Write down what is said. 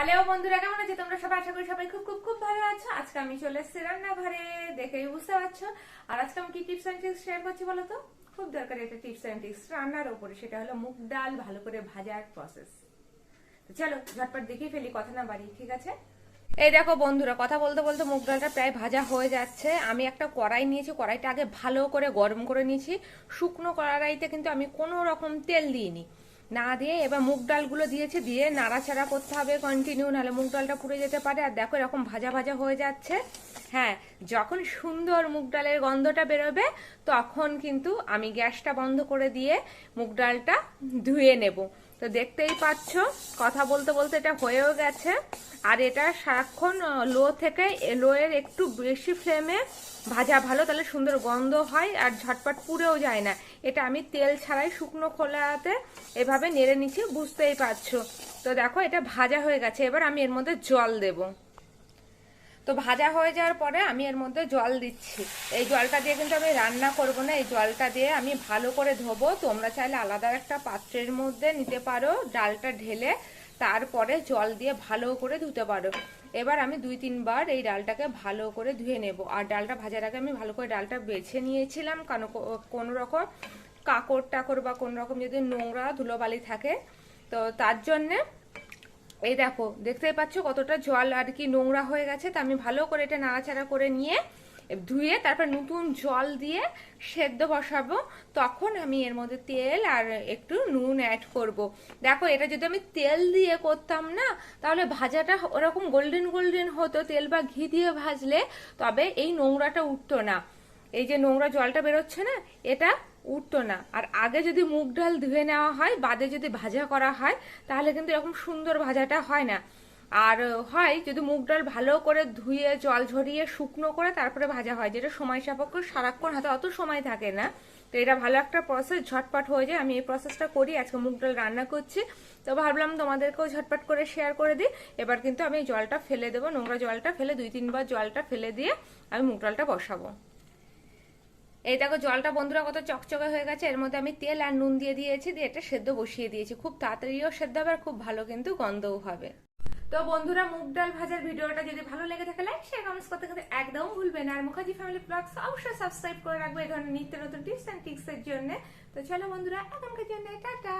Hello বন্ধুরা, কেমন আছো তোমরা সবাই? আশা করি সবাই খুব খুব খুব ভালো আছো। আজকে আমি চলে এসেছি রান্নাঘরে, দেখেই বুঝতে পারছো। আর আজকে আমি কি টিপস এন্ড ট্রিক্স শেয়ার করছি বলো তো? খুব দরকারি একটা টিপস এন্ড ট্রিক্স রান্নার উপরে, সেটা হলো মুগ ডাল ভালো করে ভাজার প্রসেস। তো চলো ঝটপট দেখিয়ে ফেলি, কথা না বাড়ি, ঠিক আছে? এই দেখো বন্ধুরা, কথা বলতে বলতে মুগ ডালটা প্রায় ভাজা হয়ে যাচ্ছে। আমি একটা কড়াই নিয়েছি, কড়াইটা আগে ভালো করে গরম করে নিয়েছি। শুকনো কড়াইতে কিন্তু আমি কোনো রকম তেল দিইনি, না দিয়ে এবার মুগ ডালগুলো দিয়েছি, দিয়ে নাড়াচাড়া করতে হবে কন্টিনিউ, নাহলে মুগ ডালটা পুড়ে যেতে পারে। আর দেখো এরকম ভাজা ভাজা হয়ে যাচ্ছে। হ্যাঁ, যখন সুন্দর মুগ ডালের গন্ধটা বেরোবে তখন কিন্তু আমি গ্যাসটা বন্ধ করে দিয়ে মুগ ডালটা ধুয়ে নেব। তো দেখতেই পাচ্ছ, কথা বলতে বলতে এটা হয়েও গেছে। আর এটা সারাক্ষণ লো থেকে লোয়ের একটু বেশি ফ্লেমে ভাজা ভালো, তাহলে সুন্দর গন্ধ হয় আর ঝটপট পুড়েও যায় না। এটা আমি তেল ছাড়াই শুকনো খোলাতে এভাবে নেড়ে নিচ্ছি, বুঝতেই পারছো। তো দেখো এটা ভাজা হয়ে গেছে, এবার আমি এর মধ্যে জল দেব। তো ভাজা হয়ে যাওয়ার পরে আমি এর মধ্যে জল দিচ্ছি। এই জলটা দিয়ে কিন্তু আমি রান্না করব না, এই জলটা দিয়ে আমি ভালো করে ধোবো। তোমরা চাইলে আলাদা একটা পাত্রের মধ্যে নিতে পারো, ডালটা ঢেলে তারপরে জল দিয়ে ভালো করে ধুতে পারো। এবার আমি 2-3 বার এই ডালটাকে ভালো করে ধুয়ে নেব। আর ডালটা ভাজার আগে আমি ভালো করে ডালটা বেছে নিয়েছিলাম, কারণ কোনো রকম কাকড় টাকড় বা কোনো রকম যদি নোংরা ধুলোবালি থাকে, তো তার জন্যে এই দেখো দেখতেই পাচ্ছ কতটা জল আর কি নোংরা হয়ে গেছে। তো আমি ভালো করে এটা নাড়াচাড়া করে নিয়ে ধুয়ে তারপর নতুন জল দিয়ে সেদ্ধ বসাবো। তখন আমি এর মধ্যে তেল আর একটু নুন অ্যাড করব। দেখো এটা যদি আমি তেল দিয়ে করতাম না, তাহলে ভাজাটা ওরকম গোল্ডেন গোল্ডেন হতো, তেল বা ঘি দিয়ে ভাজলে, তবে এই নোংরাটা উঠতো না। এই যে নোংরা জলটা বেরোচ্ছে না, এটা উঠতো না। আর আগে যদি মুগ ডাল ধুয়ে নেওয়া হয়, বাদে যদি ভাজা করা হয়, তাহলে কিন্তু এরকম সুন্দর ভাজাটা হয় না। আর হয় যদি মুগ ডাল ভালো করে ধুয়ে জল ঝরিয়ে শুকনো করে তারপরে ভাজা হয়, যেটা সময় সাপেক্ষ, সারাক্ষণ হাতে অত সময় থাকে না। তো এটা ভালো একটা প্রসেস, ঝটপট হয়ে যায়। আমি এই প্রসেসটা করি, আজকে মুগ ডাল রান্না করছি, তো ভাবলাম তোমাদেরকেও ঝটপট করে শেয়ার করে দিই। এবার কিন্তু আমি জলটা ফেলে দেবো, নোংরা জলটা ফেলে 2-3 বার জলটা ফেলে দিয়ে আমি মুগ ডালটা বসাবো। এই দেখো জলটা বন্ধুরা কত চকচকে হয়ে গেছে। এর মধ্যে আমি তেল আর নুন দিয়ে দিয়েছি, দিয়ে এটা সেদ্ধ বসিয়ে দিয়েছি। খুব তাড়াতাড়িও সেদ্ধ হবে আর খুব ভালো কিন্তু গন্ধও হবে। তো বন্ধুরা, মুগ ডাল ভাজার ভিডিওটা যদি ভালো লেগে থাকে, লাইক শেয়ার কমেন্টস করতে কিন্তু একদম ভুলবেন না। আর মুখার্জি ফ্যামিলি ব্লগস অবশ্যই সাবস্ক্রাইব করে রাখবে এই ধরনের নিত্য নতুন টিপস এন্ড ট্রিক্স এর জন্য। তো চলো বন্ধুরা, এখনকার জন্য টাটা।